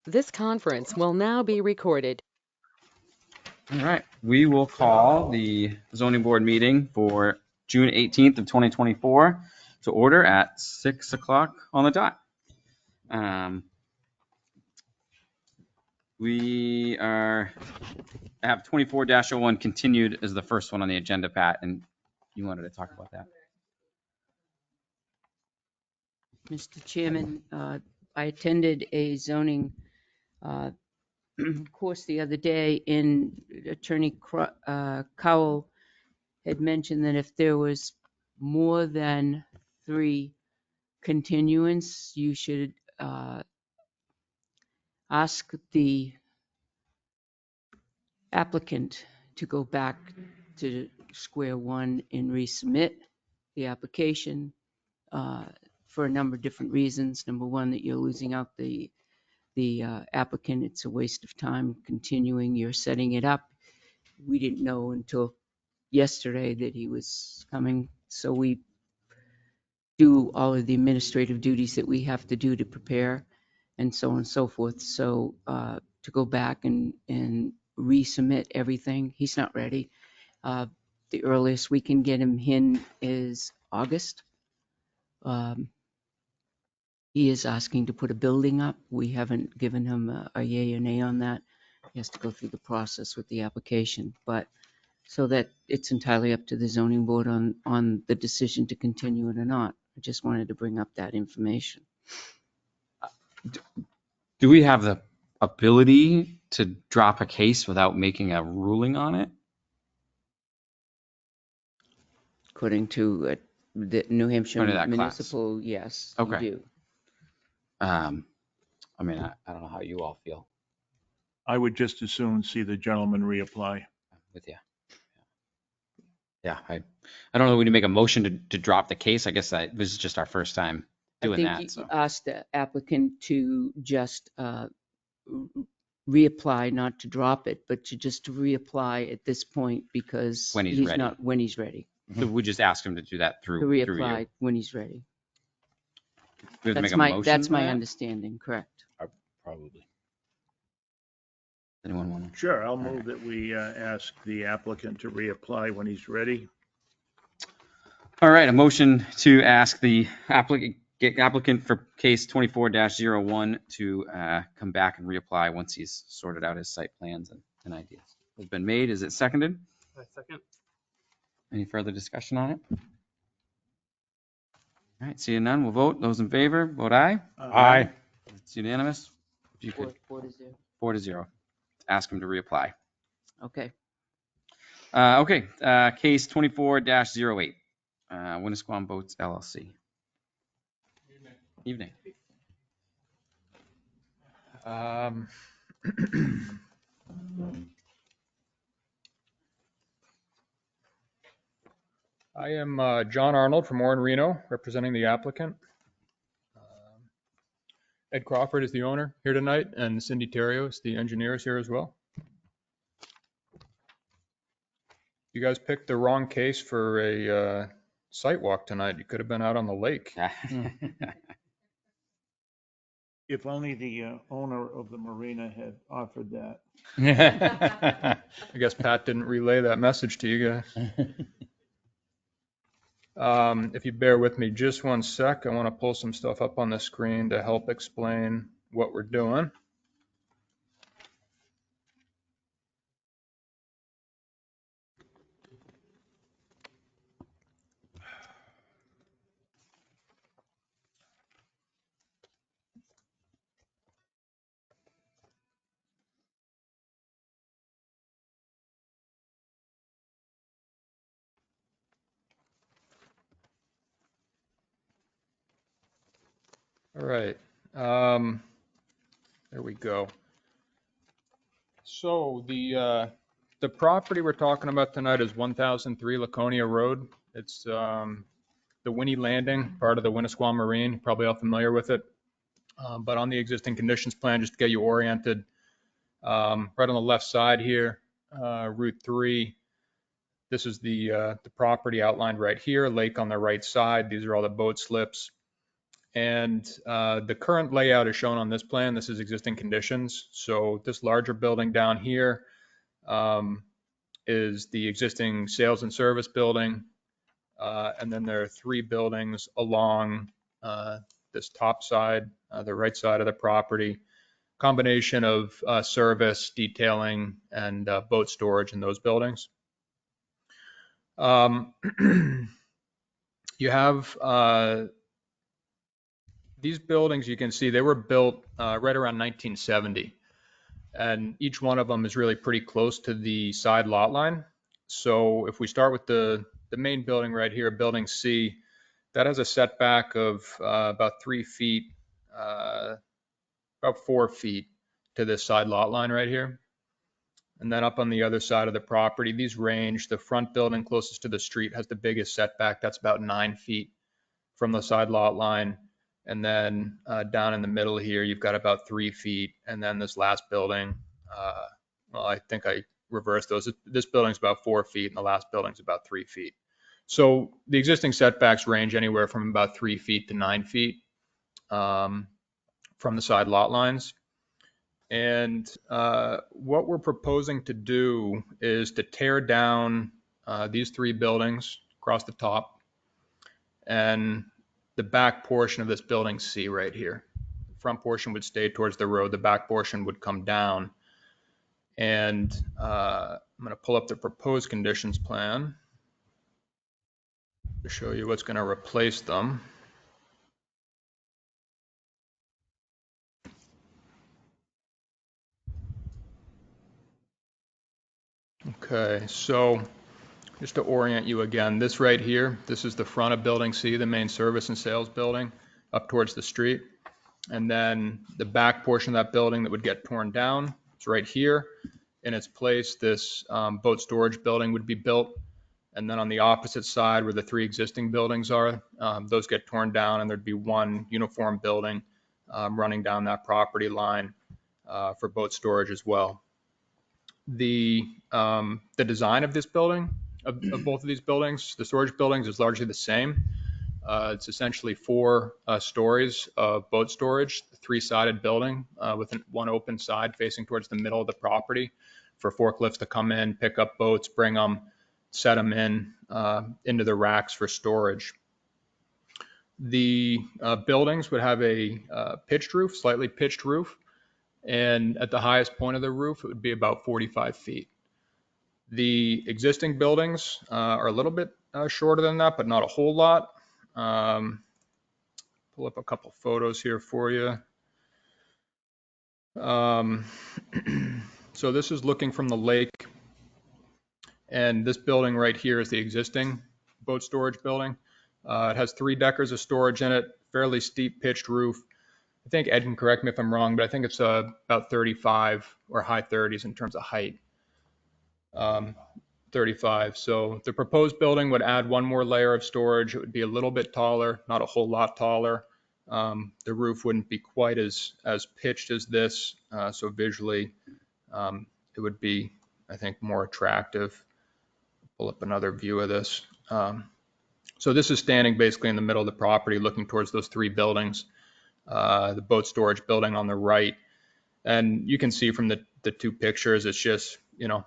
This conference will now be recorded. All right, we will call the zoning board meeting for June 18th of 2024 to order at 6 o'clock on the dot. We have 24-01 continued as the first one on the agenda, Pat, and you wanted to talk about that. Mr. Chairman, I attended a zoning course the other day, and Attorney Cowell had mentioned that if there was more than 3 continuance, you should ask the applicant to go back to square one and resubmit the application for a number of different reasons. Number one, that you're losing out the applicant. It's a waste of time continuing. You're setting it up. We didn't know until yesterday that he was coming, so we do all of the administrative duties that we have to do to prepare, and so on and so forth. So to go back and resubmit everything, he's not ready. The earliest we can get him in is August. He is asking to put a building up. We haven't given him a yay or nay on that. He has to go through the process with the application, but so that it's entirely up to the zoning board on the decision to continue it or not. I just wanted to bring up that information. Do we have the ability to drop a case without making a ruling on it? According to the New Hampshire Under that Municipal, yes, you Okay. do. I mean, I don't know how you all feel I would just as soon see the gentleman reapply. with you. Yeah, I don't know. We need to make a motion to drop the case. I guess this is just our first time doing I think that. you So asked the applicant to just reapply, not to drop it, but to just reapply at this point because When he's ready. not when he's ready. So we just ask him to do that To through reapply you. when he's ready. We have to make That's a my motion for that? understanding, correct. Probably. Anyone want to? Sure, I'll move that we ask the applicant to reapply when he's ready. All right, a motion to ask the applicant for case 24-01 to come back and reapply once he's sorted out his site plans and ideas. Has been made. Is it seconded? I second. Any further discussion on it? All right, seeing none, we'll vote. Those in favor, vote aye. Aye. It's unanimous. If you could, 4-0. 4-0. Ask him to reapply. Okay. Okay, case 24-08, Winnisquam Boats LLC. Evening. I am John Arnold from Warren Reno, representing the applicant. Ed Crawford is the owner here tonight, and Cindy Terrio is the engineer is here as well. You guys picked the wrong case for a site walk tonight. You could have been out on the lake. If only the owner of the marina had offered that. I guess Pat didn't relay that message to you guys. If you bear with me just one sec, I want to pull some stuff up on the screen to help explain what we're doing. All right. There we go. So the property we're talking about tonight is 1003 Laconia Road. It's the Winnie Landing, part of the Winnisquam Marine. You're probably all familiar with it. But on the existing conditions plan, just to get you oriented, right on the left side here, Route 3. This is the property outlined right here, lake on the right side. These are all the boat slips. And the current layout is shown on this plan. This is existing conditions. So this larger building down here is the existing sales and service building. And then there are 3 buildings along this top side, the right side of the property, combination of service, detailing, and boat storage in those buildings. You have these buildings, you can see they were built right around 1970. And each one of them is really pretty close to the side lot line. So if we start with the main building right here, building C, that has a setback of about 3 feet, about 4 feet to this side lot line right here. And then up on the other side of the property, these range. The front building closest to the street has the biggest setback. That's about 9 feet from the side lot line. And then down in the middle here, you've got about 3 feet. And then this last building, well, I think I reversed those. This building's about 4 feet and the last building's about 3 feet. So the existing setbacks range anywhere from about 3 feet to 9 feet from the side lot lines. And what we're proposing to do is to tear down these 3 buildings across the top, and the back portion of this building C right here. The front portion would stay towards the road. The back portion would come down. And I'm going to pull up the proposed conditions plan to show you what's going to replace them. Okay, so just to orient you again, this right here, this is the front of building C, the main service and sales building up towards the street. And then the back portion of that building that would get torn down is right here. In its place, this boat storage building would be built. And then on the opposite side where the 3 existing buildings are, those get torn down and there'd be one uniform building running down that property line for boat storage as well. The design of this building, of both of these buildings, the storage buildings, is largely the same. It's essentially 4 stories of boat storage, 3-sided building with one open side facing towards the middle of the property for forklifts to come in, pick up boats, bring them, set them into the racks for storage. The buildings would have a pitched roof, slightly pitched roof, and at the highest point of the roof, it would be about 45 feet. The existing buildings are a little bit shorter than that, but not a whole lot. Pull up a couple photos here for you. So this is looking from the lake, and this building right here is the existing boat storage building. It has 3 deckers of storage in it, fairly steep pitched roof. I think Ed can correct me if I'm wrong, but I think it's about 35 or high 30s in terms of height. 35. So the proposed building would add one more layer of storage. It would be a little bit taller, not a whole lot taller. The roof wouldn't be quite as pitched as this, so visually it would be, I think, more attractive. Pull up another view of this. So this is standing basically in the middle of the property looking towards those 3 buildings, the boat storage building on the right. And you can see from the 2 pictures, it's just, you know,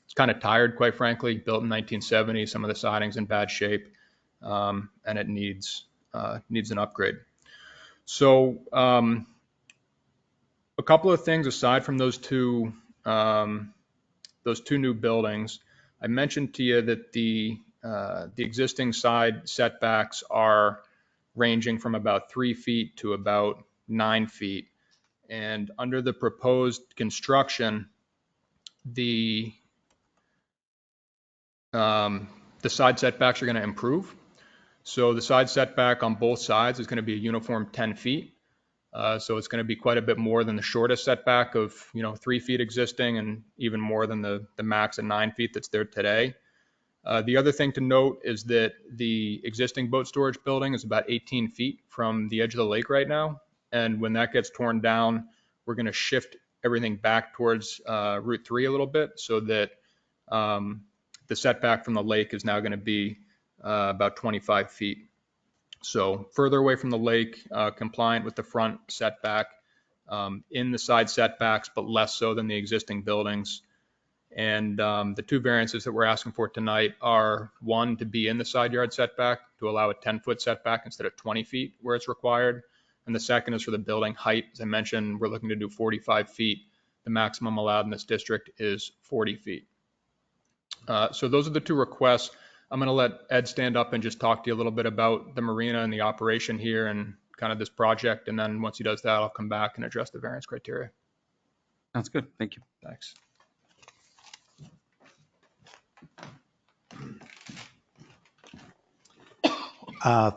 it's kind of tired, quite frankly, built in 1970. Some of the siding's in bad shape, and it needs an upgrade. So a couple of things aside from those two new buildings. I mentioned to you that the existing side setbacks are ranging from about 3 feet to about 9 feet. And under the proposed construction, the side setbacks are going to improve. So the side setback on both sides is going to be a uniform 10 feet. So it's going to be quite a bit more than the shortest setback of 3 feet existing, and even more than the max of 9 feet that's there today. The other thing to note is that the existing boat storage building is about 18 feet from the edge of the lake right now. And when that gets torn down, we're going to shift everything back towards Route 3 a little bit, so that the setback from the lake is now going to be about 25 feet So further away from the lake, compliant with the front setback, in the side setbacks, but less so than the existing buildings. And the two variances that we're asking for tonight are, one, to be in the side yard setback, to allow a 10-foot setback instead of 20 feet where it's required. And the second is for the building height. As I mentioned, we're looking to do 45 feet. The maximum allowed in this district is 40 feet. So those are the two requests. I'm going to let Ed stand up and just talk to you a little bit about the marina and the operation here and kind of this project. And then once he does that, I'll come back and address the variance criteria. Sounds good. Thank you. Thanks.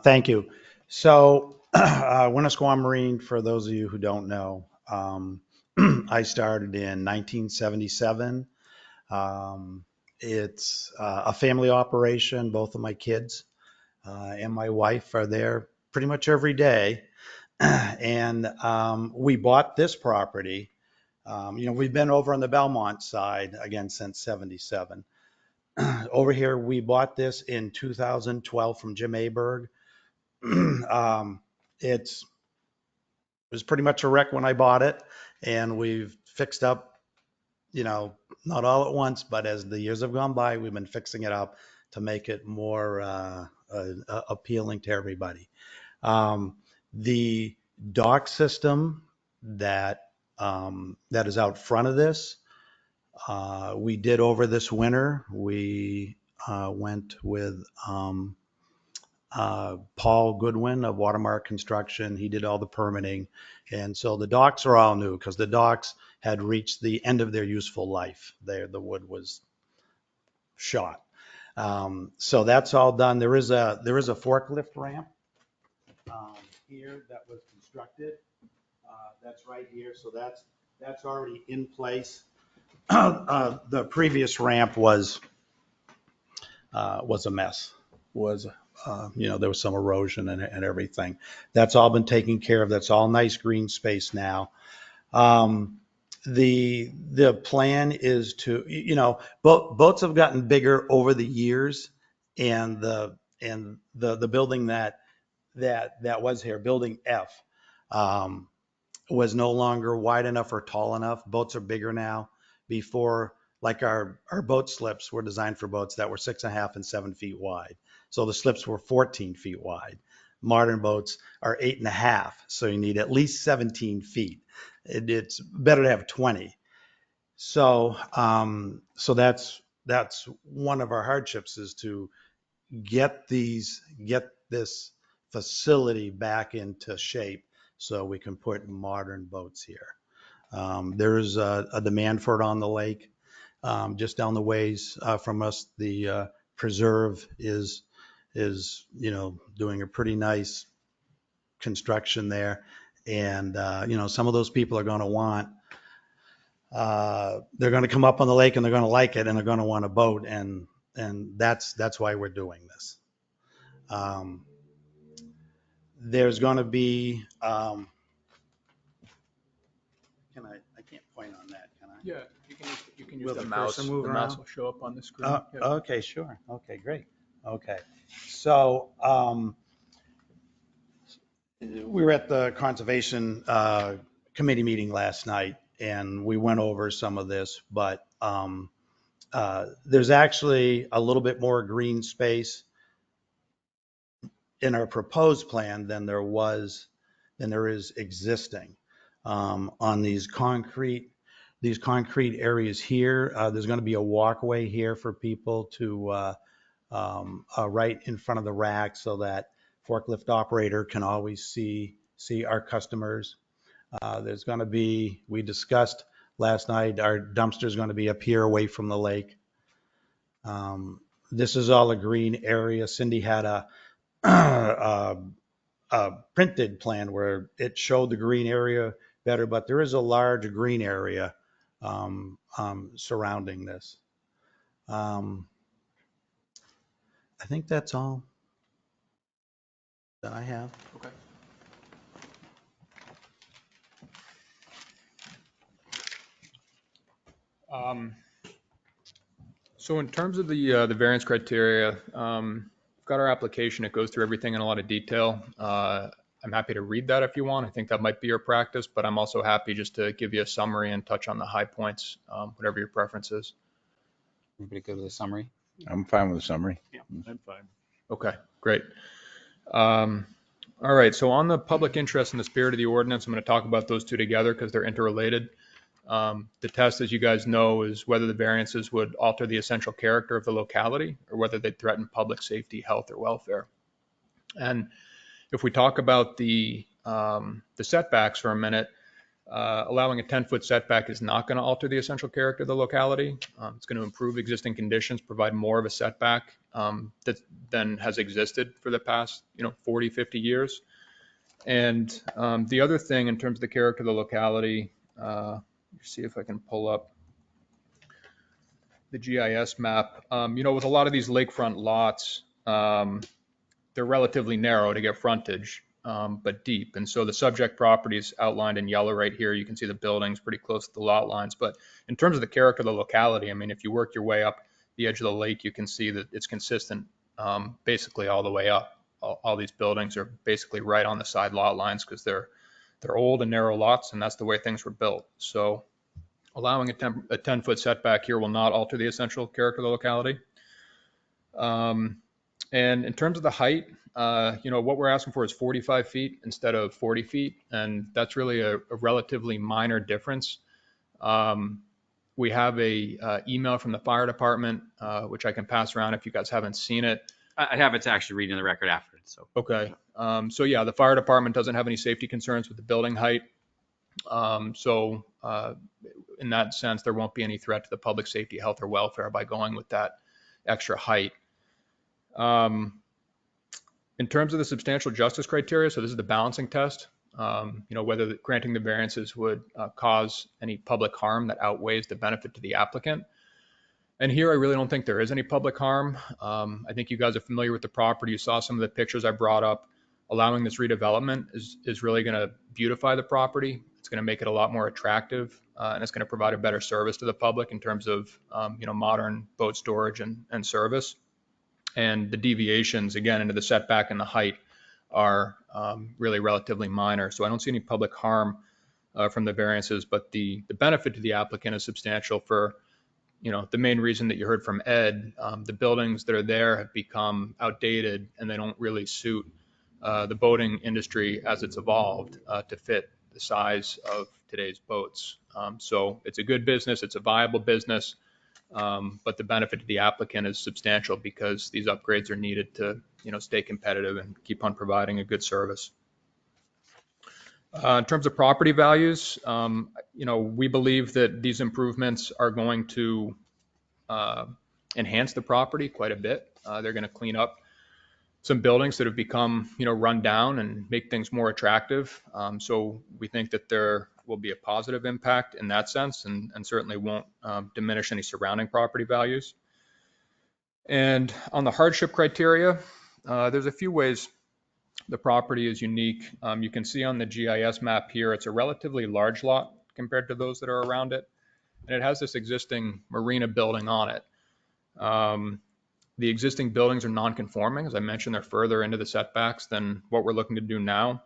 Thank you. So, Winnisquam Marine, for those of you who don't know, I started in 1977. It's a family operation. Both of my kids and my wife are there pretty much every day. And we bought this property. We've been over on the Belmont side again since 77. Over here, we bought this in 2012 from Jim Aberg. It was pretty much a wreck when I bought it, and we've fixed up, not all at once, but as the years have gone by, we've been fixing it up to make it more appealing to everybody. The dock system that is out front of this, we did over this winter. We went with Paul Goodwin of Watermark Construction. He did all the permitting. And so the docks are all new because the docks had reached the end of their useful life. The wood was shot. So that's all done. There is a forklift ramp here that was constructed. That's right here. So that's already in place. The previous ramp was a mess. There was some erosion and everything. That's all been taken care of. That's all nice green space now. The plan is to, boats have gotten bigger over the years, and the building that was here, building F, was no longer wide enough or tall enough. Boats are bigger now. Before, like our boat slips were designed for boats that were 6.5 and 7 feet wide. So the slips were 14 feet wide. Modern boats are 8.5, so you need at least 17 feet. It's better to have 20. So that's one of our hardships, is to get this facility back into shape so we can put modern boats here. There is a demand for it on the lake. Just down the ways from us, the preserve is doing a pretty nice construction there. And, some of those people are going to want, they're going to come up on the lake and they're going to like it and they're going to want a boat. And that's why we're doing this. There's going to be, I can't point on that, can I? Yeah, you can use Will the the mouse. cursor move The mouse around? will show up on the screen. Yep. Okay, sure. Okay, great. Okay. So we were at the Conservation Committee meeting last night, and we went over some of this, but there's actually a little bit more green space in our proposed plan than there is existing on these concrete areas here. There's going to be a walkway here for people to right in front of the rack, so that forklift operator can always see our customers. There's going to be, we discussed last night, our dumpster is going to be up here away from the lake. This is all a green area. Cindy had a printed plan where it showed the green area better, but there is a large green area surrounding this. I think that's all that I have. Okay. So in terms of the variance criteria, I've got got our application. It goes through everything in a lot of detail. I'm happy to read that if you want. I think that might be your practice, but I'm also happy just to give you a summary and touch on the high points, whatever your preference is. Everybody go to the summary. I'm fine with the summary. Yeah, I'm fine. Okay, great. All right, so on the public interest and the spirit of the ordinance, I'm going to talk about those two together because they're interrelated. The test, as you guys know, is whether the variances would alter the essential character of the locality or whether they threaten public safety, health, or welfare. And if we talk about the setbacks for a minute, allowing a 10-foot setback is not going to alter the essential character of the locality. It's going to improve existing conditions, provide more of a setback than has existed for the past 40, 50 years. And the other thing in terms of the character of the locality, see if I can pull up the GIS map. With a lot of these lakefront lots, they're relatively narrow to get frontage, but deep. And so the subject property is outlined in yellow right here. You can see the buildings pretty close to the lot lines. But in terms of the character of the locality, I mean, if you work your way up the edge of the lake, you can see that it's consistent basically all the way up. All these buildings are basically right on the side lot lines because they're old and narrow lots, and that's the way things were built. So allowing a 10-foot setback here will not alter the essential character of the locality. And in terms of the height, what we're asking for is 45 feet instead of 40 feet. And that's really a relatively minor difference. We have a email from the fire department, which I can pass around if you guys haven't seen it. I have it to actually read in the record after. So Okay. So yeah, the fire department doesn't have any safety concerns with the building height. So in that sense, there won't be any threat to the public safety, health, or welfare by going with that extra height. In terms of the substantial justice criteria, so this is the balancing test, whether granting the variances would cause any public harm that outweighs the benefit to the applicant. And here, I really don't think there is any public harm. I think you guys are familiar with the property. You saw some of the pictures I brought up. Allowing this redevelopment is really going to beautify the property. It's going to make it a lot more attractive, and it's going to provide a better service to the public in terms of modern boat storage and service. And the deviations, again, into the setback and the height are really relatively minor. So I don't see any public harm from the variances, but the benefit to the applicant is substantial for, the main reason that you heard from Ed. The buildings that are there have become outdated and they don't really suit the boating industry as it's evolved to fit the size of today's boats. So it's a good business, it's a viable business. But the benefit to the applicant is substantial because these upgrades are needed to, stay competitive and keep on providing a good service. In terms of property values, we believe that these improvements are going to enhance the property quite a bit. They're going to clean up some buildings that have become, run down and make things more attractive. So we think that there will be a positive impact in that sense and certainly won't diminish any surrounding property values. And on the hardship criteria, there's a few ways the property is unique. You can see on the GIS map here, it's a relatively large lot compared to those that are around it. And it has this existing marina building on it. The existing buildings are non-conforming. As I mentioned, they're further into the setbacks than what we're looking to do now.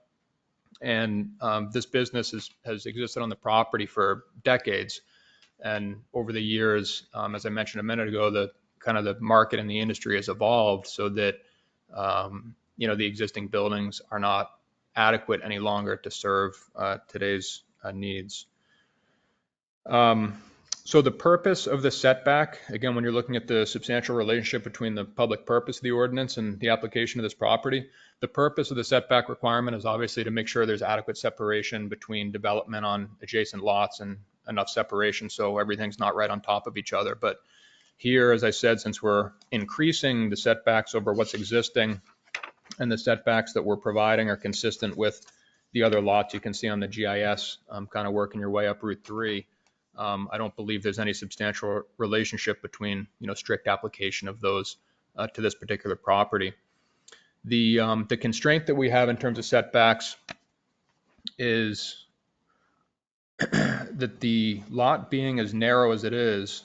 And this business has existed on the property for decades. And over the years, as I mentioned a minute ago, the market and the industry has evolved so that, the existing buildings are not adequate any longer to serve today's needs. So the purpose of the setback, again, when you're looking at the substantial relationship between the public purpose of the ordinance and the application of this property, the purpose of the setback requirement is obviously to make sure there's adequate separation between development on adjacent lots and enough separation so everything's not right on top of each other. But here, as I said, since we're increasing the setbacks over what's existing and the setbacks that we're providing are consistent with the other lots you can see on the GIS, kind of working your way up Route 3. I don't believe there's any substantial relationship between, strict application of those to this particular property. The constraint that we have in terms of setbacks is that the lot being as narrow as it is,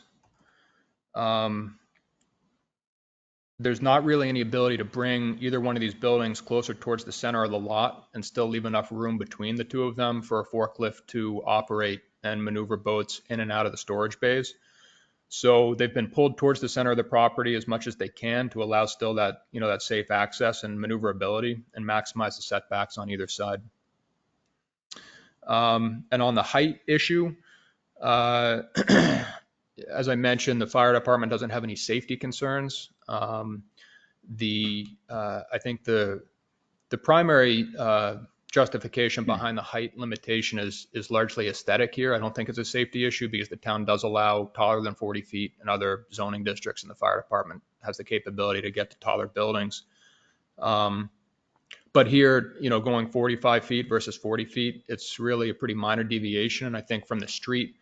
there's not really any ability to bring either one of these buildings closer towards the center of the lot and still leave enough room between the two of them for a forklift to operate and maneuver boats in and out of the storage bays. So they've been pulled towards the center of the property as much as they can to allow still that, that safe access and maneuverability and maximize the setbacks on either side. And on the height issue, as I mentioned, the fire department doesn't have any safety concerns. I think the primary justification behind the height limitation is largely aesthetic here. I don't think it's a safety issue because the town does allow taller than 40 feet in other zoning districts, and the fire department has the capability to get to taller buildings. But here, going 45 feet versus 40 feet, it's really a pretty minor deviation. And I think from the street,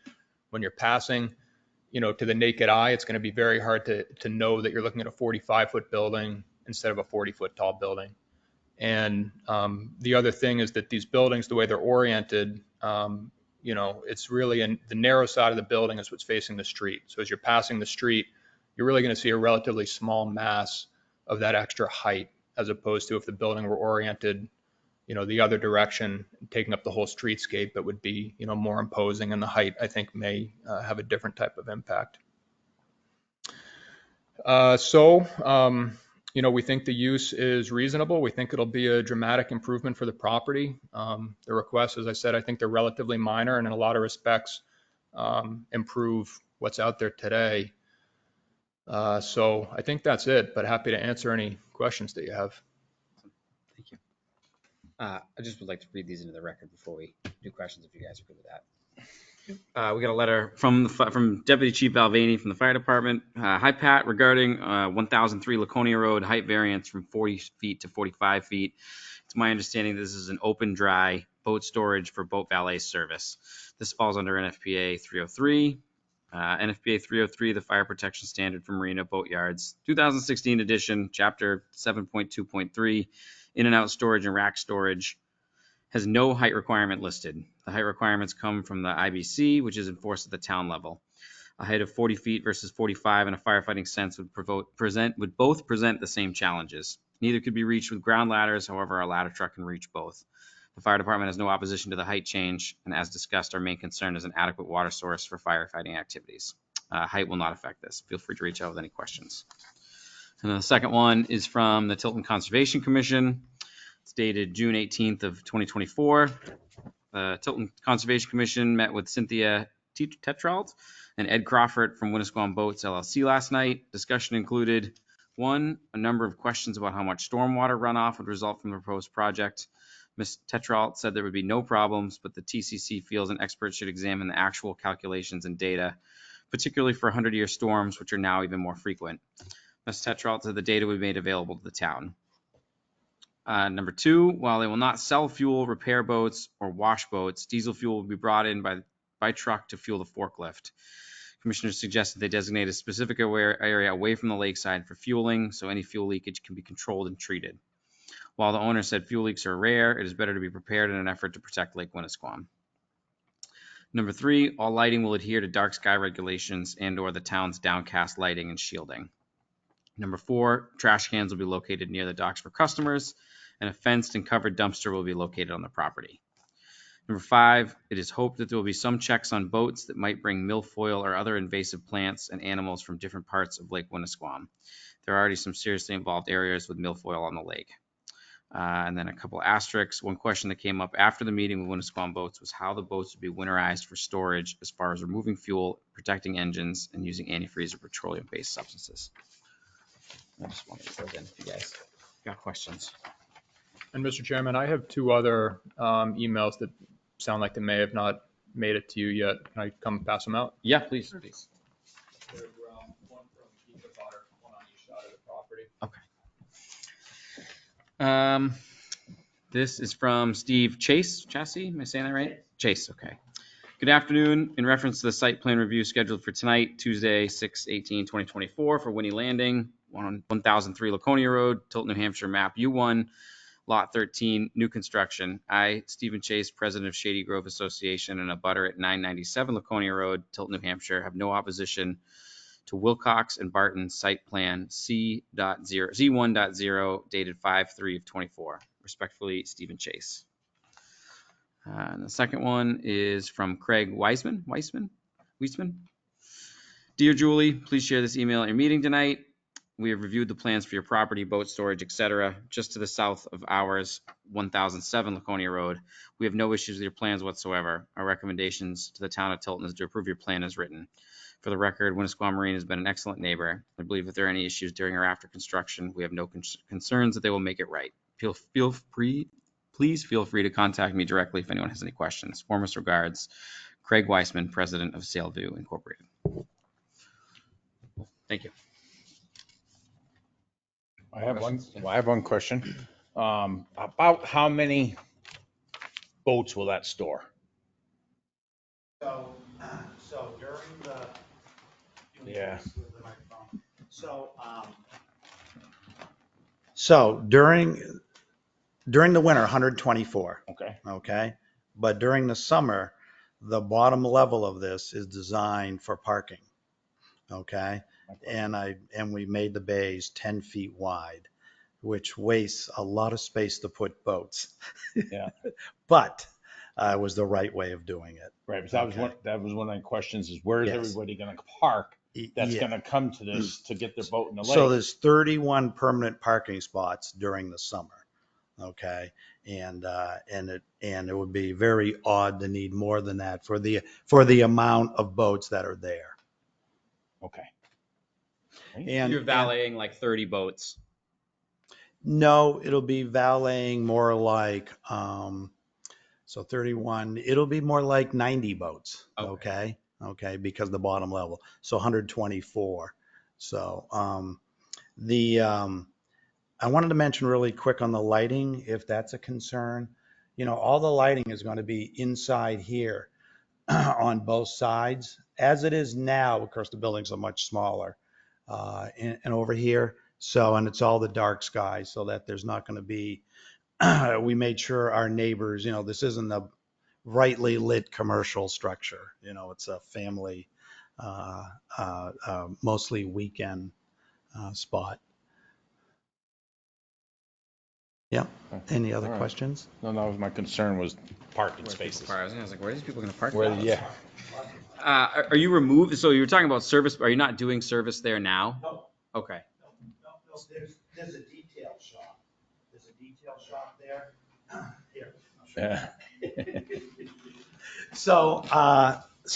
when you're passing, to the naked eye, it's going to be very hard to know that you're looking at a 45-foot building instead of a 40-foot tall building. And the other thing is that these buildings, the way they're oriented, it's really in the narrow side of the building is what's facing the street. So as you're passing the street, you're really going to see a relatively small mass of that extra height, as opposed to if the building were oriented, the other direction, taking up the whole streetscape, it would be, more imposing, and the height, I think, may have a different type of impact. We think the use is reasonable. We think it'll be a dramatic improvement for the property. The requests, as I said, I think they're relatively minor and in a lot of respects improve what's out there today. So I think that's it, but happy to answer any questions that you have. Thank you. I just would like to read these into the record before we do questions, if you guys are good with that. We got a letter from Deputy Chief Balvenie from the fire department. Hi, Pat, regarding 1003 Laconia Road, height variance from 40 feet to 45 feet. It's my understanding this is an open, dry boat storage for boat valet service. This falls under NFPA 303. NFPA 303, the Fire Protection Standard for Marina Boat Yards, 2016 edition, Chapter 7.2.3, in and out storage and rack storage, has no height requirement listed. The height requirements come from the IBC, which is enforced at the town level. A height of 40 feet versus 45 in a firefighting sense would both present the same challenges. Neither could be reached with ground ladders, however, a ladder truck can reach both. The fire department has no opposition to the height change, and as discussed, our main concern is an adequate water source for firefighting activities. Height will not affect this. Feel free to reach out with any questions. And the second one is from the Tilton Conservation Commission. It's dated June 18th of 2024. The Tilton Conservation Commission met with Cynthia Tetrault and Ed Crawford from Winnisquam Boats LLC last night. Discussion included, 1, a number of questions about how much stormwater runoff would result from the proposed project. Ms. Tetrault said there would be no problems, but the TCC feels an expert should examine the actual calculations and data, particularly for 100-year storms, which are now even more frequent. Ms. Tetrault said the data would be made available to the town. Number 2, while they will not sell fuel, repair boats, or wash boats, diesel fuel will be brought in by truck to fuel the forklift. Commissioners suggested they designate a specific area away from the lakeside for fueling, so any fuel leakage can be controlled and treated. While the owner said fuel leaks are rare, it is better to be prepared in an effort to protect Lake Winnisquam. Number 3, all lighting will adhere to dark sky regulations and/or the town's downcast lighting and shielding. Number 4, trash cans will be located near the docks for customers, and a fenced and covered dumpster will be located on the property. Number 5, it is hoped that there will be some checks on boats that might bring milfoil or other invasive plants and animals from different parts of Lake Winnisquam. There are already some seriously involved areas with milfoil on the lake. And then a couple asterisks. One question that came up after the meeting with Winnisquam Boats was how the boats would be winterized for storage as far as removing fuel, protecting engines, and using antifreeze or petroleum-based substances. I just wanted to throw that in if you guys got questions. And Mr. Chairman, I have 2 other emails that sound like they may have not made it to you yet. Can I come pass them out? Yeah, please. They're, one from Keith Butter, one on each side of the property. Okay. This is from Steve Chasey. Am I saying that right? Chase, okay. Good afternoon. In reference to the site plan review scheduled for tonight, Tuesday, 6/18/2024 for Winnie Landing, 1003 Laconia Road, Tilton, New Hampshire, map U1, lot 13, new construction. I, Stephen Chase, president of Shady Grove Association and a butter at 997 Laconia Road, Tilton, New Hampshire, have no opposition to Wilcox and Barton Site Plan Z1.0 dated 5/3/24. Respectfully, Stephen Chase. And the second one is from Craig Weisman. Dear Julie, please share this email at your meeting tonight. We have reviewed the plans for your property, boat storage, etc. Just to the south of ours, 1007 Laconia Road. We have no issues with your plans whatsoever. Our recommendations to the town of Tilton is to approve your plan as written. For the record, Winnisquam Marine has been an excellent neighbor. I believe if there are any issues during or after construction, we have no concerns that they will make it right. Please feel free to contact me directly if anyone has any questions. Warmest regards, Craig Weisman, President of Sailview Incorporated. Thank you. I have one question. About how many boats will that store? So during the. Yeah. So during the winter, 124. Okay. Okay. But during the summer, the bottom level of this is designed for parking. Okay. And we made the bays 10 feet wide, which wastes a lot of space to put boats. Yeah. But it was the right way of doing it. Right. But Okay. that was one of my questions is where is Yes. everybody going to park that's Yeah. going to come to this to get their boat in the lake? So there's 31 permanent parking spots during the summer. Okay. And it would be very odd to need more than that for the amount of boats that are there. Okay. And You're valeting like 30 boats. no, it'll be valeting more like, so 31, it'll be more like 90 boats. Okay. Okay. Because the bottom level, so 124. So, I wanted to mention really quick on the lighting, if that's a concern. All the lighting is going to be inside here on both sides. As it is now, of course, the buildings are much smaller and over here. So, and it's all the dark sky so that there's not going to be, we made sure our neighbors, this isn't a brightly lit commercial structure. It's a family, mostly weekend spot. Yeah. Any other All right. questions? No, that was my concern was parking Where people spaces. park. I was like, where are these people going to park? Where, yeah. Are you removed? So you were talking about service. Are you not doing service there now? No. Okay. No. There's a detail shop. There's a detail shop there. Here. Yeah. So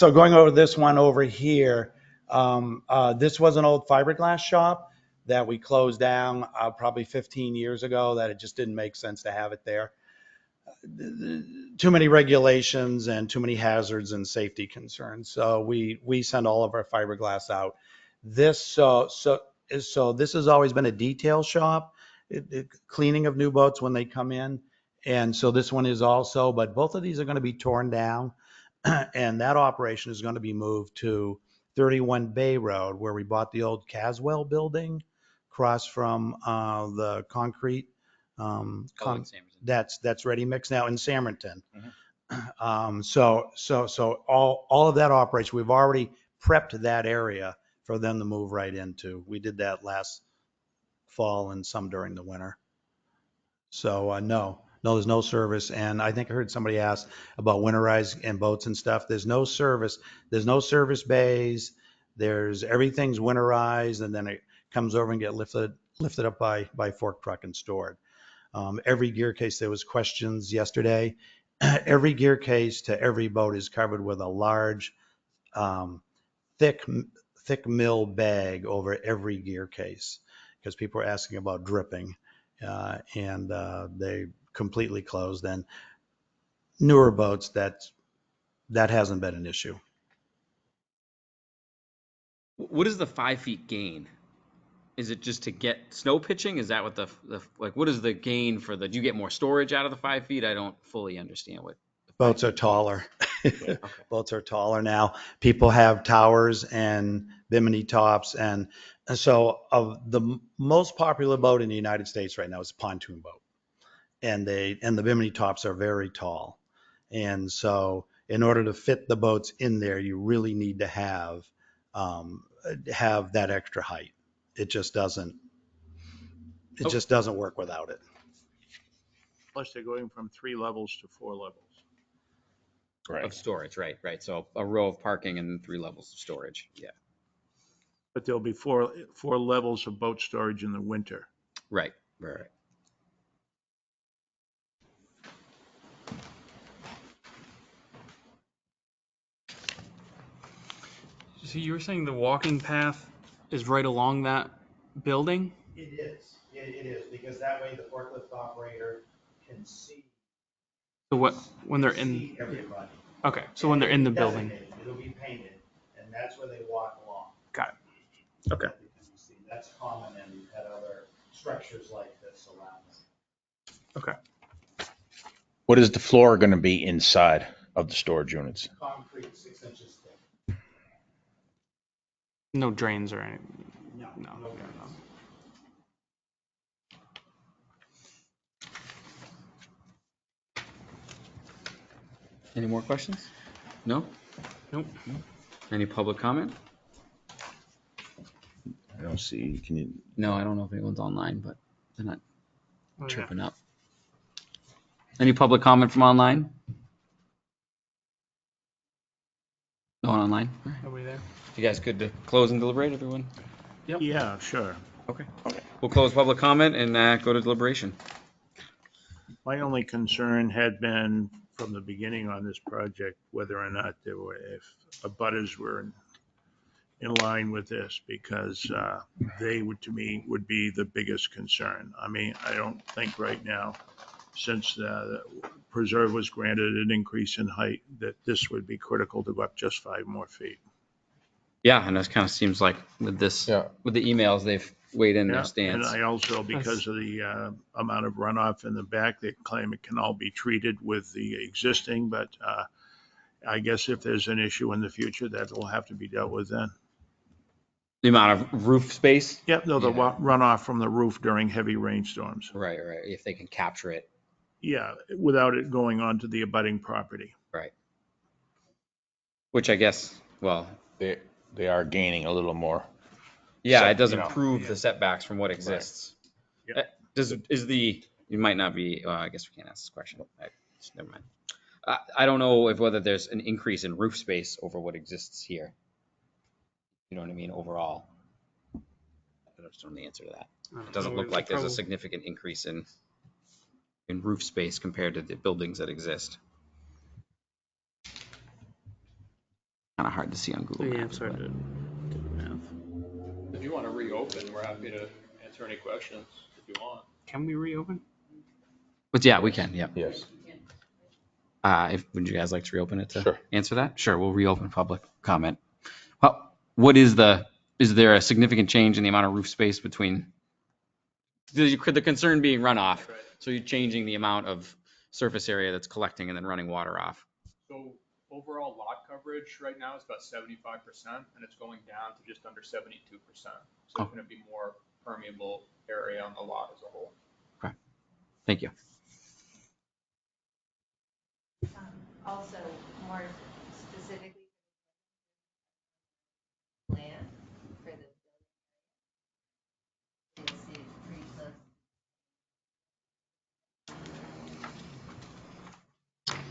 going over this one over here, this was an old fiberglass shop that we closed down probably 15 years ago, that it just didn't make sense to have it there. Too many regulations and too many hazards and safety concerns. So we send all of our fiberglass out. This has always been a detail shop, cleaning of new boats when they come in. And so this one is also, but both of these are going to be torn down. And that operation is going to be moved to 31 Bay Road, where we bought the old Caswell building across from the concrete. That's ready mix now in Samerton. So all of that operation, we've already prepped that area for them to move right into. We did that last fall and some during the winter. So no, there's no service. And I think I heard somebody ask about winterized and boats and stuff. There's no service. There's no service bays. Everything's winterized, and then it comes over and get lifted up by fork truck and stored. Every gear case, there was questions yesterday. Every gear case to every boat is covered with a large, thick mill bag over every gear case, because people are asking about dripping, and they completely closed. And newer boats, that hasn't been an issue. What is the 5 feet gain? Is it just to get snow pitching? Is that what what is the gain for do you get more storage out of the 5 feet? I don't fully understand what. Boats are taller. Boats are taller now. People have towers and bimini tops. And so the most popular boat in the United States right now is a pontoon boat. And the bimini tops are very tall. And so in order to fit the boats in there, you really need to have have that extra height. It just doesn't work without it. Plus they're going from 3 levels to 4 levels. Right. Of storage, right. So a row of parking and 3 levels of storage. Yeah. But there'll be four levels of boat storage in the winter. Right. So you were saying the walking path is right along that building? It is, because that way the forklift operator can see. So what, when they're in, See everybody. okay, so when they're in the building. Designated, it'll be painted, and that's where they walk along. Got it. Okay. That's common at other structures like this around them. Okay. What is the floor going to be inside of the storage units? Concrete, 6 inches thick. No drains or anything? No. No. Any more questions? No? Nope. Any public comment? I don't see, can you, No, I don't know if anyone's online, but they're not Oh, yeah. chirping up. Any public comment from online? No one online? All right. Nobody there? You guys good to close and deliberate, everyone? Yep. Yeah, sure. Okay. We'll close public comment and go to deliberation. My only concern had been from the beginning on this project, whether or not if abutters were in line with this, because they would, to me, would be the biggest concern. I mean, I don't think right now, since the preserve was granted an increase in height, that this would be critical to go up just 5 more feet. Yeah, and it kind of seems like with this, Yeah. with the emails, they've weighed in Yeah, their stance. and I also, because of the amount of runoff in the back, they claim it can all be treated with the existing, but I guess if there's an issue in the future, that will have to be dealt with then. The amount of roof space? Yep, no, the Yeah. runoff from the roof during heavy rainstorms. Right. If they can capture it. Yeah, without it going onto the abutting property. Right. Which I guess, well, they are gaining a little more. yeah, So, it does you know. improve the setbacks from what exists. Yep. You might not be, well, I guess we can't ask this question. Never mind. I don't know whether there's an increase in roof space over what exists here. You know what I mean, overall. I just don't know the answer to that. It doesn't look like there's a significant increase in roof space compared to the buildings that exist. Kind of hard to see on Google Yeah, Maps. it's hard to do the math. If you want to reopen, we're happy to answer any questions if you want. Can we reopen? But yeah, we can, yeah. Yes. Would you guys like to reopen it to Sure. answer that? Sure, we'll reopen public comment. Well, is there a significant change in the amount of roof space between, the concern being runoff, Right. so you're changing the amount of surface area that's collecting and then running water off. So overall lot coverage right now is about 75%, and it's going down to just under 72%. So it's going to be more permeable area on the lot as a whole. Thank you. Also, more specifically, plan for the building. It's pretty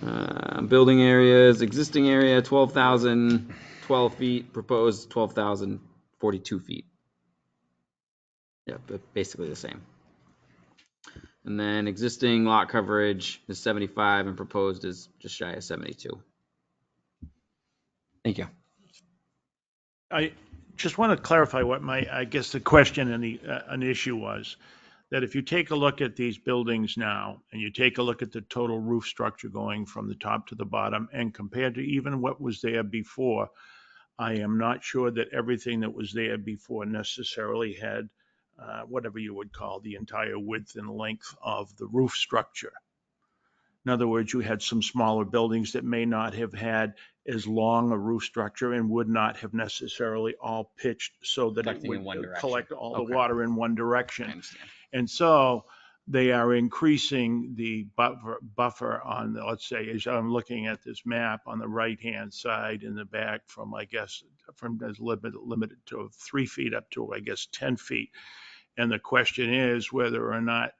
close. Building areas, existing area, 12,012 feet, proposed 12,042 feet. Yeah, but basically the same. And then existing lot coverage is 75 and proposed is just shy of 72. Thank you. I just want to clarify what I guess the question and an issue was, that if you take a look at these buildings now, and you take a look at the total roof structure going from the top to the bottom, and compared to even what was there before, I am not sure that everything that was there before necessarily had whatever you would call the entire width and length of the roof structure. In other words, you had some smaller buildings that may not have had as long a roof structure and would not have necessarily all pitched so that it Collecting in one would direction. collect all Okay. the water in one I direction. understand. And so they are increasing the buffer on, let's say, as I'm looking at this map on the right-hand side in the back from, I guess, from as limited to 3 feet up to, I guess, 10 feet. And the question is whether or not,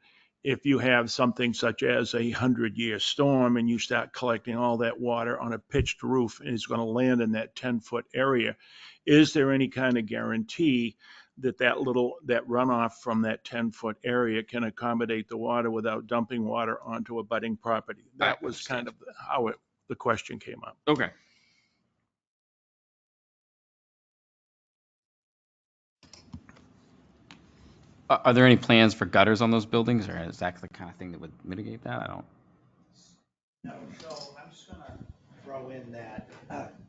if you have something such as a 100-year storm and you start collecting all that water on a pitched roof and it's going to land in that 10-foot area, is there any kind of guarantee that that runoff from that 10-foot area can accommodate the water without dumping water onto a budding property? That was kind of how the question came up. Okay. Are there any plans for gutters on those buildings, or is that the kind of thing that would mitigate that? I don't. No, so I'm just gonna throw in that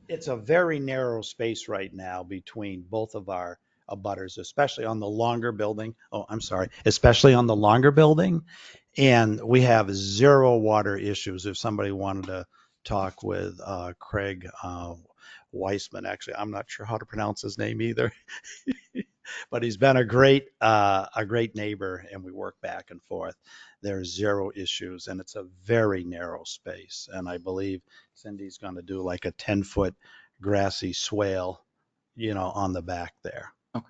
it's a very narrow space right now between both of our abutters, especially on the longer building. Oh, I'm sorry, especially on the longer building. And we have zero water issues. If somebody wanted to talk with Craig Weissman, actually, I'm not sure how to pronounce his name either. But he's been a great neighbor, and we work back and forth. There's zero issues, and it's a very narrow space. And I believe Cindy's going to do like a 10-foot grassy swale, on the back there. Okay.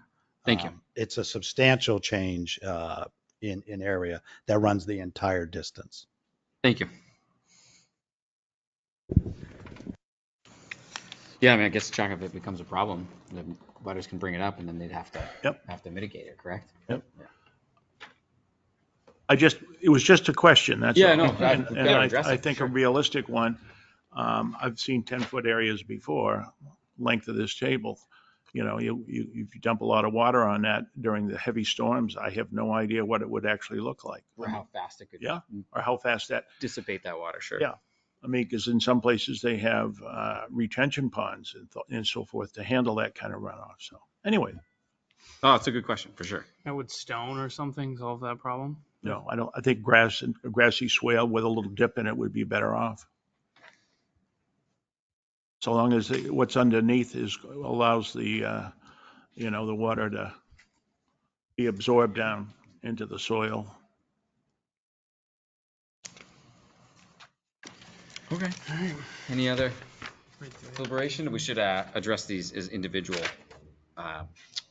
Thank you. It's a substantial change in area that runs the entire distance. Thank you. Yeah, I mean, I guess Chuck, if it becomes a problem, the butters can bring it up, and then they'd have to mitigate it, correct? Yep. It was just a question, that's Yeah, all. no, And address I it, think sure. a realistic one, I've seen 10-foot areas before, length of this table. If you dump a lot of water on that during the heavy storms, I have no idea what it would actually look like. Or how fast it could Or how fast that, dissipate that water, sure. Yeah. I mean, because in some places they have retention ponds and so forth to handle that kind of runoff. So anyway, Oh, it's a good question, for sure. Now, would stone or something solve that problem? no, I don't. I think grass and a grassy swale with a little dip in it would be better off. So long as what's underneath allows the the water to be absorbed down into the soil. Okay. Any other deliberation? We should address these as individual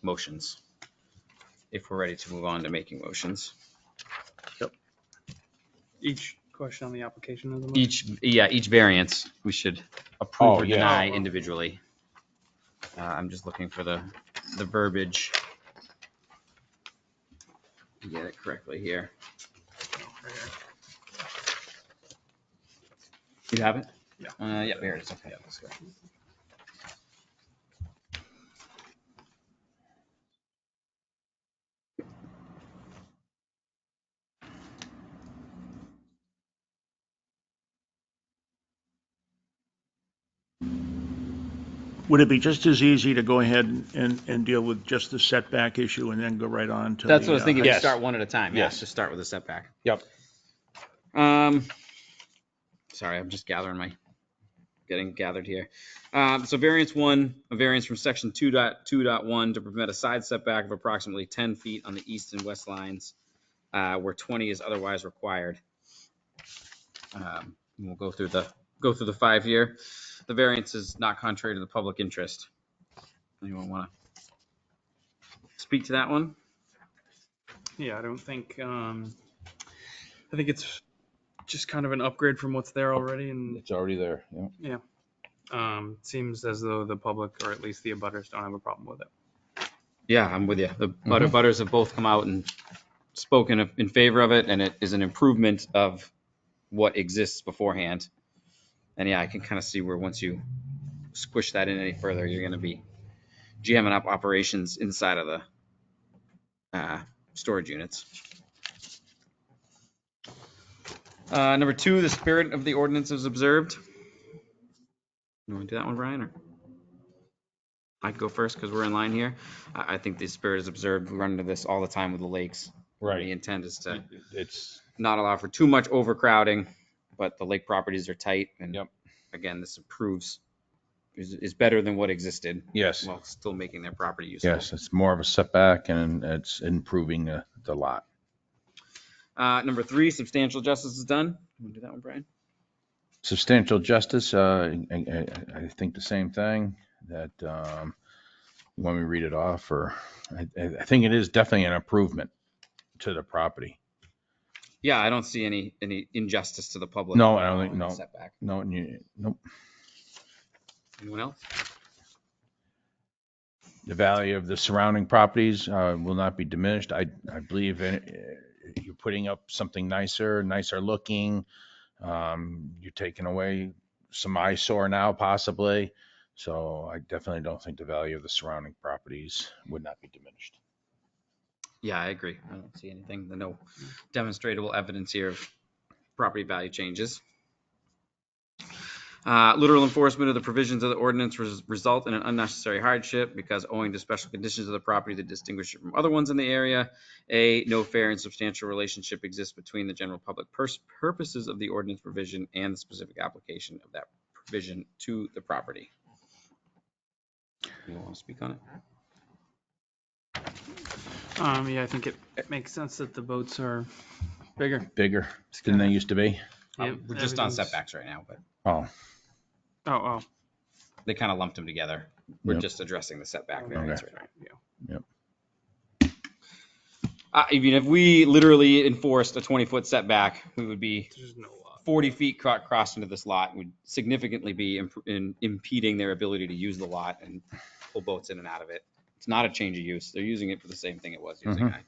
motions if we're ready to move on to making motions. Each question on the application is a motion? Each variance we should approve or yeah. deny individually. I'm just looking for the verbiage to get it correctly here. You have it? Yeah. Yeah, there it is. Okay, let's go. Would it be just as easy to go ahead and deal with just the setback issue and then go right on to That's what I was thinking. Yes. Just start one at a time. Yes. Yeah, just start with the setback. Yep. Sorry, I'm just getting gathered here. So variance 1, a variance from section 2.2.1 to permit a side setback of approximately 10 feet on the east and west lines, where 20 is otherwise required. We'll go through the 5 here. The variance is not contrary to the public interest. Anyone want to speak to that one? Yeah, I don't think, I think it's just kind of an upgrade from what's there already, and It's already there. Yeah. seems as though the public, or at least the abutters, don't have a problem with it. Yeah, I'm with you. The butters have both come out and spoken in favor of it, and it is an improvement of what exists beforehand. And yeah, I can kind of see where once you squish that in any further, you're going to be jamming up operations inside of the storage units. Number 2, the spirit of the ordinance is observed. You want to do that one, Brian? Or I can go first because we're in line here. I think the spirit is observed. We run into this all the time with the lakes. Right. The intent is to It's not allow for too much overcrowding, but the lake properties are tight. And Yep. again, this improves, is better than what existed. yes. While still making their property useful. Yes, it's more of a setback and it's improving the lot. Number 3, substantial justice is done. You want to do that one, Brian? Substantial justice, I think the same thing, that, you want me to read it off, or, I think it is definitely an improvement to the property. Yeah, I don't see any injustice to the public. No, I don't think, in the no, Setback. no, nope. Anyone else? The value of the surrounding properties will not be diminished. I believe you're putting up something nicer looking. You're taking away some eyesore now, possibly. So I definitely don't think the value of the surrounding properties would not be diminished. Yeah, I agree. I don't see anything. There's no demonstrable evidence here of property value changes. Literal enforcement of the provisions of the ordinance result in an unnecessary hardship because owing to special conditions of the property that distinguish it from other ones in the area. A, no fair and substantial relationship exists between the general public purposes of the ordinance provision and the specific application of that provision to the property. You want to speak on it? Yeah, I think it makes sense that the boats are bigger. Bigger than they used to be. Yeah, We're just on everything's- setbacks right now, but Oh, Oh, they kind of lumped them together. We're Yep. just addressing the setback okay. variance right now. Yeah. Even if we literally enforced a 20-foot setback, we would be There's no lot. 40 feet crossed into this lot, would significantly be impeding their ability to use the lot and pull boats in and out of it. It's not a change of use. They're using it for the same thing it was using. Mhm.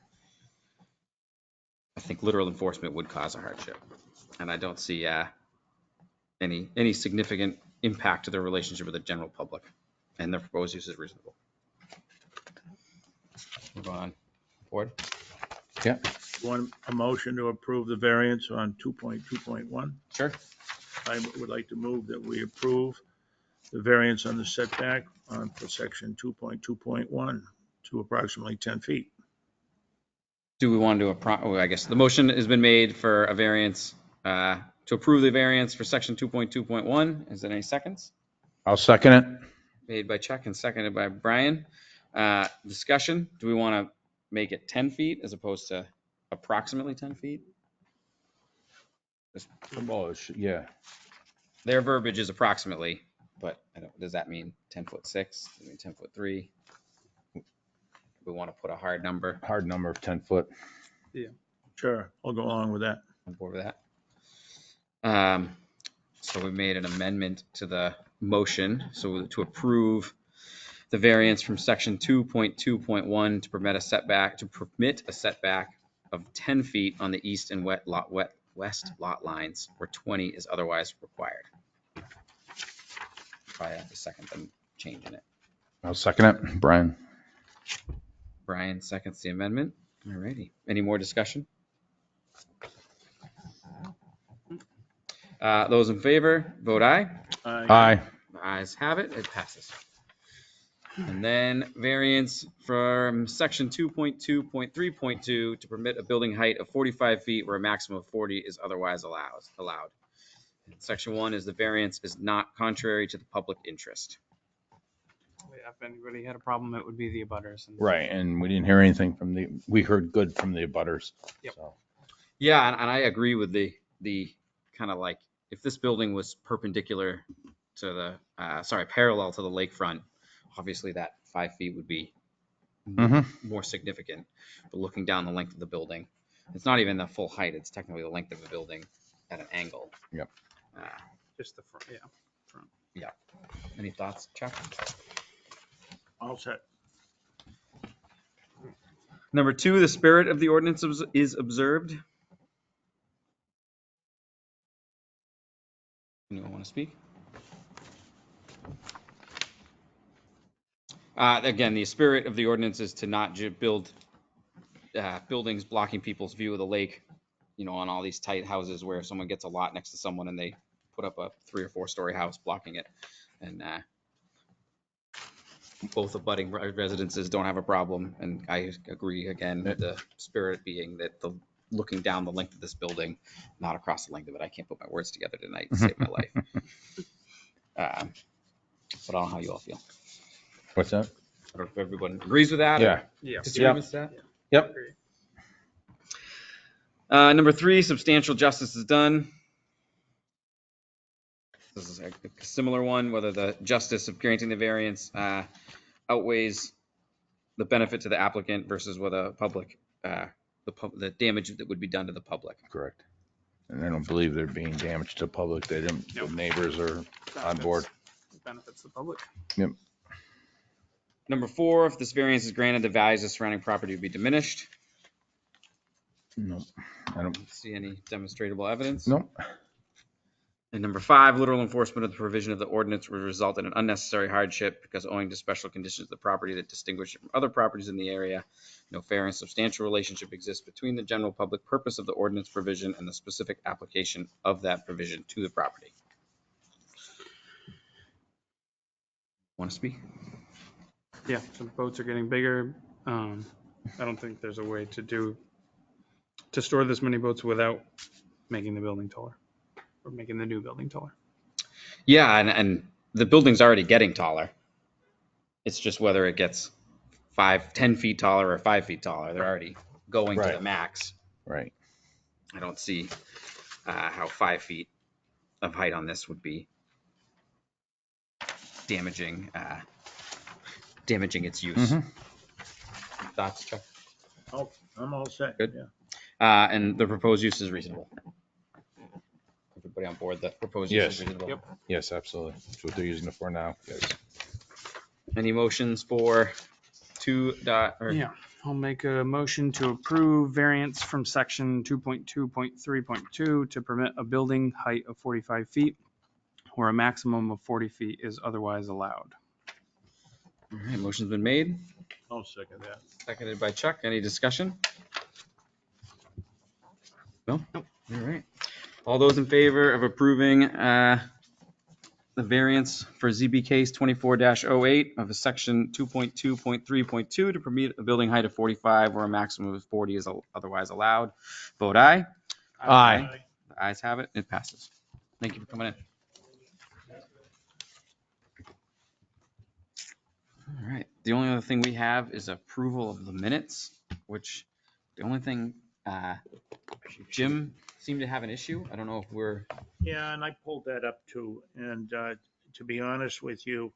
I think literal enforcement would cause a hardship. And I don't see any significant impact to their relationship with the general public. And their proposed use is reasonable. Move on. Board? yeah. Want a motion to approve the variance on 2.2.1? Sure. I would like to move that we approve the variance on the setback for section 2.2.1 to approximately 10 feet. Do we want to do I guess the motion has been made for a variance, to approve the variance for section 2.2.1. Is there any seconds? I'll second it. Made by Chuck and seconded by Brian. Discussion, do we want to make it 10 feet as opposed to approximately 10 feet? Oh, yeah. Their verbiage is approximately, but does that mean 10'6"? Does it mean 10'3"? We want to put a hard number. Hard number of 10 foot. Sure, I'll go along with that. On board with that. So we made an amendment to the motion, so to approve the variance from section 2.2.1 to permit a setback of 10 feet on the east and west lot lines where 20 is otherwise required. Probably have to second them changing it. I'll second it. Brian. Brian seconds the amendment. All righty. Any more discussion? Those in favor, vote aye. Aye. Ayes have it. It passes. And then variance from section 2.2.3.2 to permit a building height of 45 feet where a maximum of 40 is otherwise allowed. Section 1 is the variance is not contrary to the public interest. Yeah, if anybody had a problem, it would be the abutters. And Right, and we didn't hear anything we heard good from the abutters. Yep. So. Yeah, and I agree with the kind of like, if this building was perpendicular to the, parallel to the lakefront, obviously that 5 feet would be more significant. But looking down the length of the building, it's not even the full height, it's technically the length of the building at an angle. Yep. just the front, yeah. Front. Yeah. Any thoughts, Chuck? All set. Number 2, the spirit of the ordinance is observed. Anyone want to speak? Again, the spirit of the ordinance is to not build buildings blocking people's view of the lake, on all these tight houses where someone gets a lot next to someone and they put up a 3 or 4 story house blocking it. And both abutting residences don't have a problem. And I agree again with the spirit being that looking down the length of this building, not across the length of it. I can't put my words together tonight to save my life. But I don't know how you all feel. What's that? I don't know if everyone agrees with that. Yeah. Yeah. Disagrees with that? Yep. Number 3, substantial justice is done. This is a similar one, whether the justice of granting the variance outweighs the benefit to the applicant versus whether the damage that would be done to the public. Correct. And I don't believe they're being damaged to public. The neighbors are on board. Benefits the public. Yep. Number 4, if this variance is granted, the values of surrounding property would be diminished. No, I don't. See any demonstrable evidence? No. And number 5, literal enforcement of the provision of the ordinance would result in an unnecessary hardship because owing to special conditions of the property that distinguish it from other properties in the area, no fair and substantial relationship exists between the general public purpose of the ordinance provision and the specific application of that provision to the property. Want to speak? Yeah, some boats are getting bigger. I don't think there's a way to store this many boats without making the building taller or making the new building taller. Yeah, and the building's already getting taller. It's just whether it gets 10 feet taller or 5 feet taller. They're already going to the max. Right. I don't see how 5 feet of height on this would be damaging its use. Thoughts, Chuck? Oh, I'm all set. Good. Yeah. And the proposed use is reasonable. Everybody on board, the proposed use is reasonable? Yep. Yes, absolutely. That's what they're using it for now. Yes. Any motions for 2. Yeah, I'll make a motion to approve variance from section 2.2.3.2 to permit a building height of 45 feet where a maximum of 40 feet is otherwise allowed. All right, motion's been made. I'll second that. Seconded by Chuck. Any discussion? No? Nope. All right. All those in favor of approving the variance for ZB case 24-08 of a section 2.2.3.2 to permit a building height of 45 where a maximum of 40 is otherwise allowed, vote aye. Aye. The ayes have it. It passes. Thank you for coming in. All right. The only other thing we have is approval of the minutes, which the only thing Jim seemed to have an issue. I don't know if we're. Yeah, and I pulled that up too. And to be honest with you,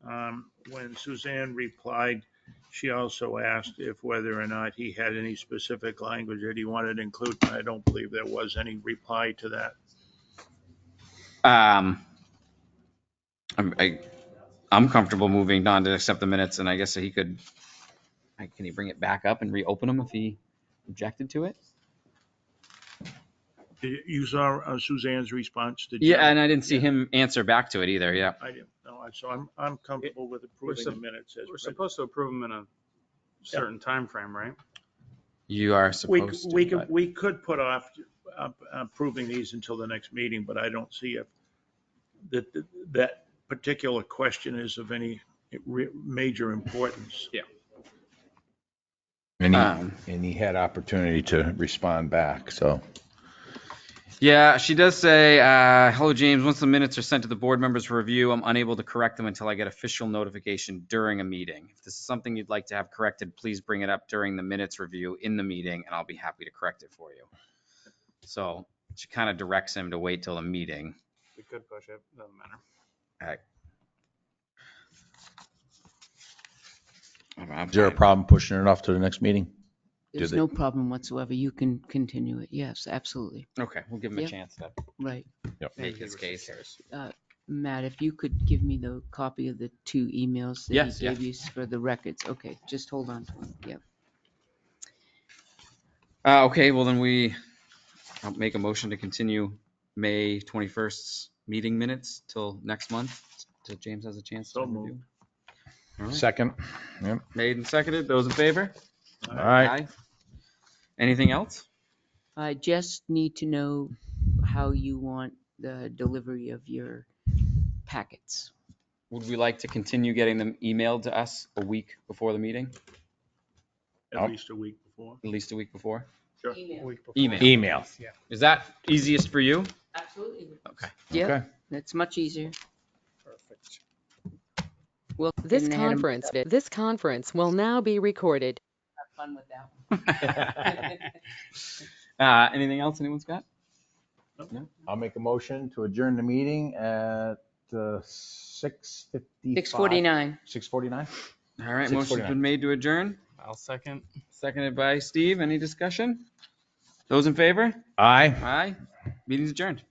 when Suzanne replied, she also asked if whether or not he had any specific language that he wanted to include. I don't believe there was any reply to that. I'm comfortable moving on to accept the minutes, and I guess he could. Can he bring it back up and reopen them if he objected to it? You saw Suzanne's response to. Yeah, and I didn't see him answer back to it either. Yeah. I didn't know. So I'm comfortable with approving the minutes as We're written. supposed to approve them in a certain time frame, right? You are supposed to. We could put off approving these until the next meeting, but I don't see if that particular question is of any major importance. Yeah. And he had opportunity to respond back, so. Yeah, she does say, hello, James. Once the minutes are sent to the board members for review, I'm unable to correct them until I get official notification during a meeting. If this is something you'd like to have corrected, please bring it up during the minutes review in the meeting, and I'll be happy to correct it for you. So she kind of directs him to wait till the meeting. We could push it. Doesn't matter. All right. Is there a problem pushing it off to the next meeting? There's no problem whatsoever. You can continue it. Yes, absolutely. Okay, we'll give him a Yep. chance to Right. make his case. Matt, if you could give me the copy of the 2 emails that Yes, he gave you for the records. Okay, just hold on to them. Yep. Okay, well then I'll make a motion to continue May 21st's meeting minutes till next month, till James has a chance to So review. moved. All right. Second. Yep. Made and seconded. Those in favor? All right. Anything else? I just need to know how you want the delivery of your packets. Would we like to continue getting them emailed to us a week before the meeting? At least a week before. At least a week before? Sure. Email. Yeah. Is that easiest for you? Absolutely. Okay. Yep, Okay. that's much easier. Perfect. Well, This conference will now be recorded. Have fun with that one. Anything else anyone's got? I'll make a motion to adjourn the meeting at 6:55. 6:49. 6:49? All right, motion's 6:49. been made to adjourn, I'll second. seconded by Steve. Any discussion? Those in favor? Aye. Aye. Meeting's adjourned.